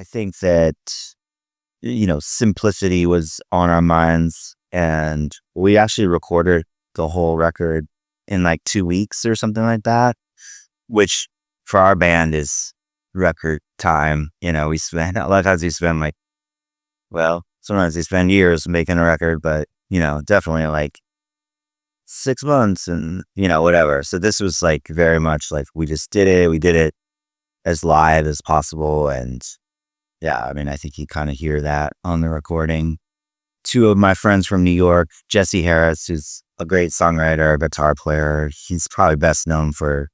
I think that, simplicity was on our minds, and we actually recorded the whole record in like 2 weeks or something like that, which for our band is record time. We spend a lot of times we spend like, well, sometimes we spend years making a record, but definitely like 6 months and whatever. So this was like very much like we just did it. We did it as live as possible, and yeah, I mean, I think you kind of hear that on the recording. Two of my friends from New York, Jesse Harris, who's a great songwriter, guitar player. He's probably best known for,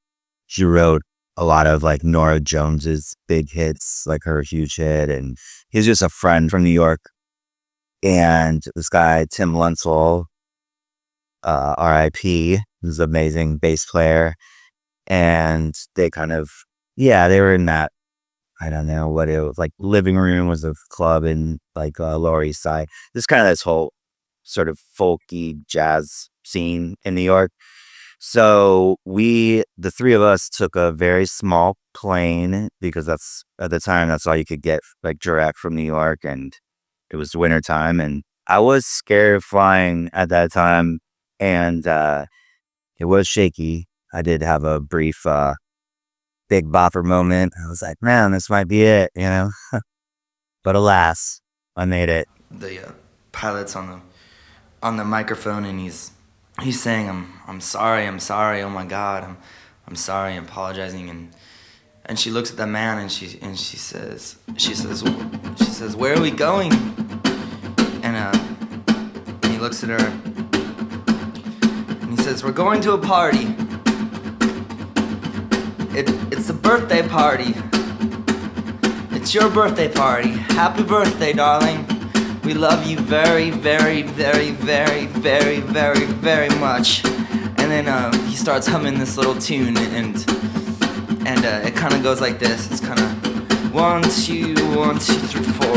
he wrote a lot of like Nora Jones's big hits, like her huge hit. And he's just a friend from New York. And this guy, Tim Lunsell, RIP, who's an amazing bass player. And they kind of, they were in that, I don't know what it was, like Living Room was a club in like Lower East Side. This kind of this whole sort of folky jazz scene in New York. So the three of us took a very small plane because that's at the time, that's all you could get like direct from New York. And it was winter time and I was scared of flying at that time. And it was shaky. I did have a brief big bopper moment. I was like, man, this might be it, But alas, I made it. The pilot's on the microphone, and he's saying, I'm sorry, oh my God, I'm sorry, I'm apologizing, and she looks at the man and she says, where are we going? And he looks at her and he says, we're going to a party. It's a birthday party. It's your birthday party. Happy birthday, darling. We love you very, very, very, very, very, very, very much. And then he starts humming this little tune, and it kind of goes like this. It's kind of 1, 2, 1, 2, 3, 4.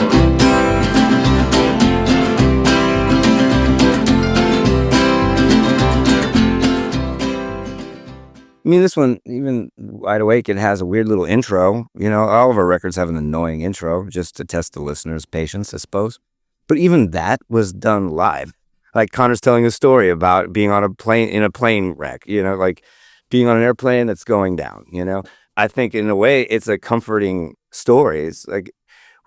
I mean, this one, even Wide Awake, it has a weird little intro. All of our records have an annoying intro just to test the listener's patience, I suppose. But even that was done live. Like Conor's telling a story about being on a plane, in a plane wreck, like being on an airplane that's going down, I think in a way it's a comforting story. It's like,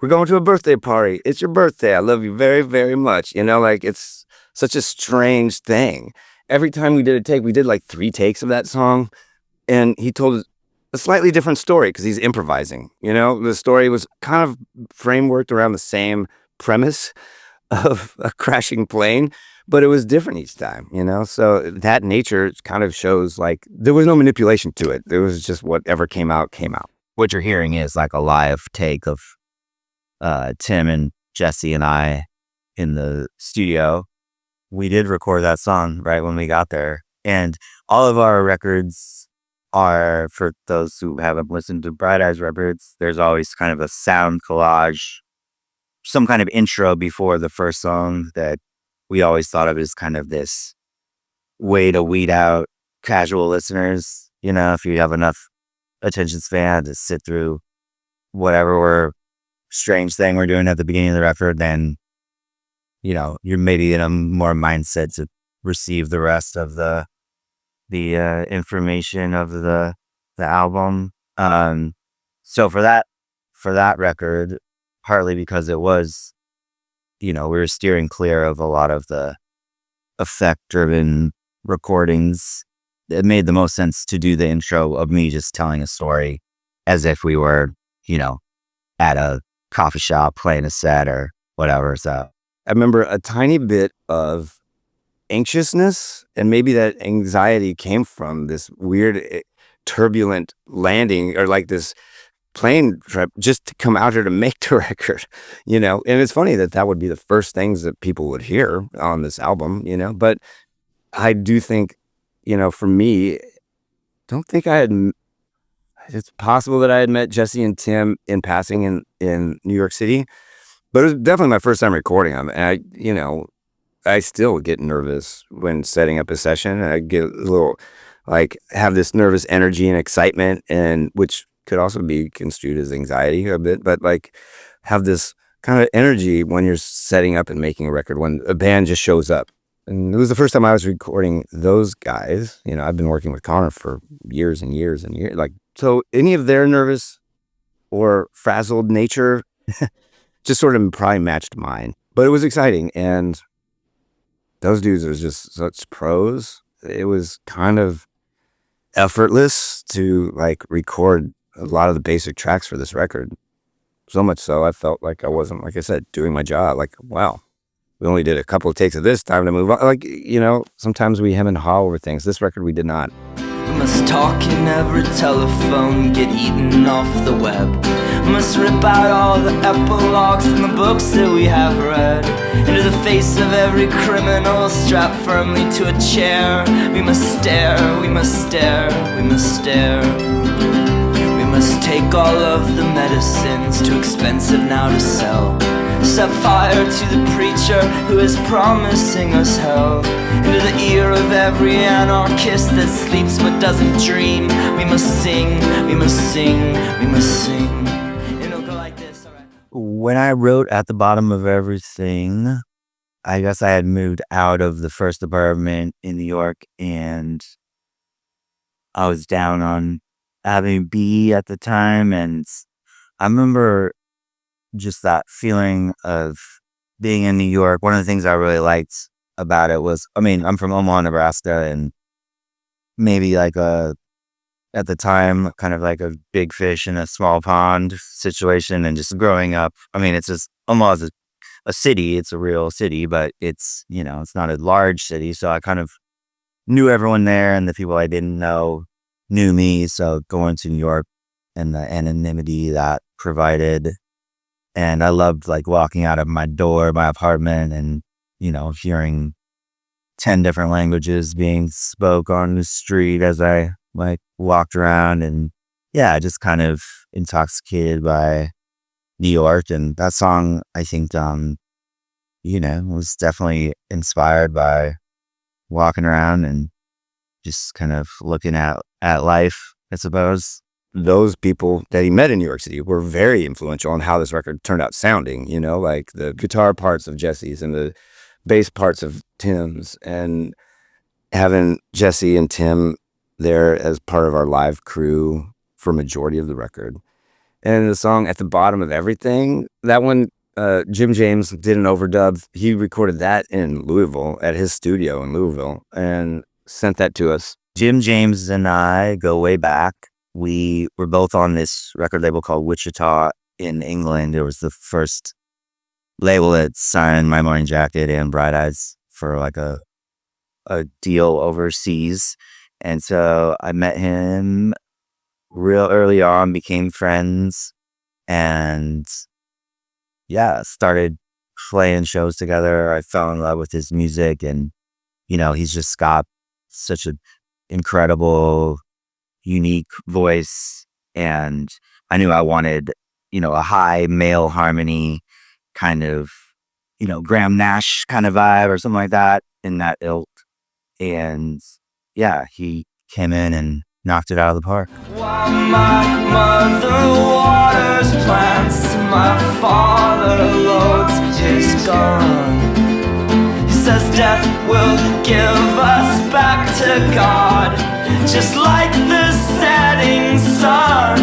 we're going to a birthday party. It's your birthday. I love you very, very much. Like it's such a strange thing. Every time we did a take, we did like 3 takes of that song. And he told a slightly different story because he's improvising. The story was kind of frameworked around the same premise of a crashing plane, but it was different each time, So that nature kind of shows like there was no manipulation to it. It was just whatever came out, came out. What you're hearing is like a live take of Tim and Jesse and I in the studio. We did record that song right when we got there. And all of our records are, for those who haven't listened to Bright Eyes records, there's always kind of a sound collage, some kind of intro before the first song that we always thought of as kind of this way to weed out casual listeners. If you have enough attention span to sit through whatever strange thing we're doing at the beginning of the record, then you're maybe in a more mindset to receive the rest of the information of the album. So for that record, partly because it was, we were steering clear of a lot of the effect-driven recordings. It made the most sense to do the intro of me just telling a story as if we were, at a coffee shop playing a set or whatever. So I remember a tiny bit of anxiousness, and maybe that anxiety came from this weird turbulent landing or like this plane trip just to come out here to make the record, and it's funny that would be the first things that people would hear on this album, but I do think, for me, don't think it's possible that I had met Jesse and Tim in passing in New York City, but it was definitely my first time recording them. And I still get nervous when setting up a session. I get a little, like, have this nervous energy and excitement, and which could also be construed as anxiety a bit. But like, have this kind of energy when you're setting up and making a record, when a band just shows up. And it was the first time I was recording those guys. You know, I've been working with Conor for years and years and years. Like, so any of their nervous or frazzled nature just sort of probably matched mine. But it was exciting. And those dudes are just such pros. It was kind of effortless to like record a lot of the basic tracks for this record. So much so I felt like I wasn't, like I said, doing my job. Like, wow, we only did a couple of takes of this, time to move on. Like, you know, sometimes we hem and haw over things. This record we did not. We must talk in every telephone, get eaten off the web. We must rip out all the epilogues from the books that we have read. Into the face of every criminal, strapped firmly to a chair. We must stare, we must stare, we must stare. We must take all of the medicines, too expensive now to sell. Set fire to the preacher who is promising us hell. Into the ear of every anarchist that sleeps but doesn't dream. We must sing, we must sing, we must sing. It'll go like this, alright. When I wrote At the Bottom of Everything, I guess I had moved out of the first apartment in New York, and I was down on Avenue B at the time, and I remember just that feeling of being in New York. One of the things I really liked about it was, I mean, I'm from Omaha, Nebraska, and maybe like at the time, kind of like a big fish in a small pond situation. And just growing up, I mean, it's just Omaha's a city. It's a real city, but it's, you know, it's not a large city. So I kind of knew everyone there, and the people I didn't know knew me. So going to New York and the anonymity that provided. And I loved like walking out of my door, my apartment, and, you know, hearing 10 different languages being spoke on the street as I like walked around. And yeah, just kind of intoxicated by New York. And that song, I think, you know, was definitely inspired by walking around and just kind of looking at life, I suppose. Those people that he met in New York City were very influential on how this record turned out sounding, you know, like the guitar parts of Jesse's and the bass parts of Tim's, and having Jesse and Tim there as part of our live crew for majority of the record. And the song At the Bottom of Everything, that one, Jim James did an overdub. He recorded that in Louisville at his studio in Louisville and sent that to us. Jim James and I go way back. We were both on this record label called Wichita in England. It was the first label that signed My Morning Jacket and Bright Eyes for like a deal overseas. And so I met him real early on, became friends, and yeah, started playing shows together. I fell in love with his music, and, you know, he's just got such an incredible, unique voice, and I knew I wanted, you know, a high male harmony kind of, you know, Graham Nash kind of vibe or something like that in that ilk. And yeah, he came in and knocked it out of the park. While my mother waters plants, my father loads his gun. He says death will give us back to God, just like the setting sun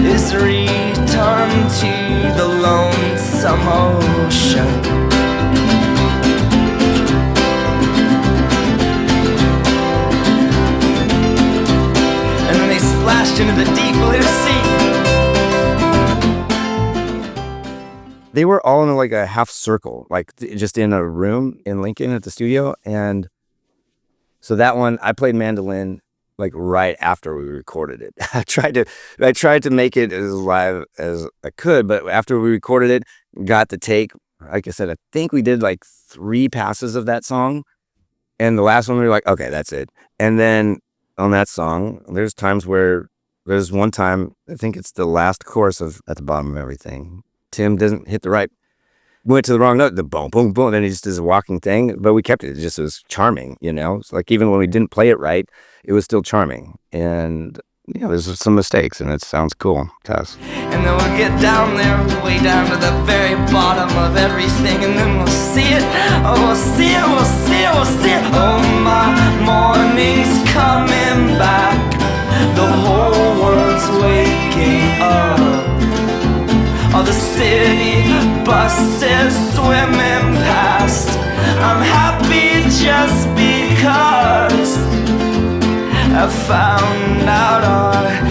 is returned to the lonesome ocean. And then they splashed into the deep blue sea. They were all in like a half circle, like just in a room in Lincoln at the studio. And so that one, I played mandolin like right after we recorded it. I tried to make it as live as I could, but after we recorded it, got the take. Like I said, I think we did like 3 passes of that song, and the last one we were like, okay, that's it. And then on that song, there's times where there's one time, I think it's the last chorus of At the Bottom of Everything, Tim doesn't hit the right, went to the wrong note, the boom, boom, boom, and he just does a walking thing, but we kept it. It just was charming, you know? It's like even when we didn't play it right, it was still charming. And, you know, there's some mistakes, and it sounds cool to us. And then we'll get down there, way down to the very bottom of everything, and then we'll see it. Oh, we'll see it, we'll see it, we'll see it. Oh, my morning's coming back. The whole world's waking up. All the city buses swimming past. I'm happy just because I found out our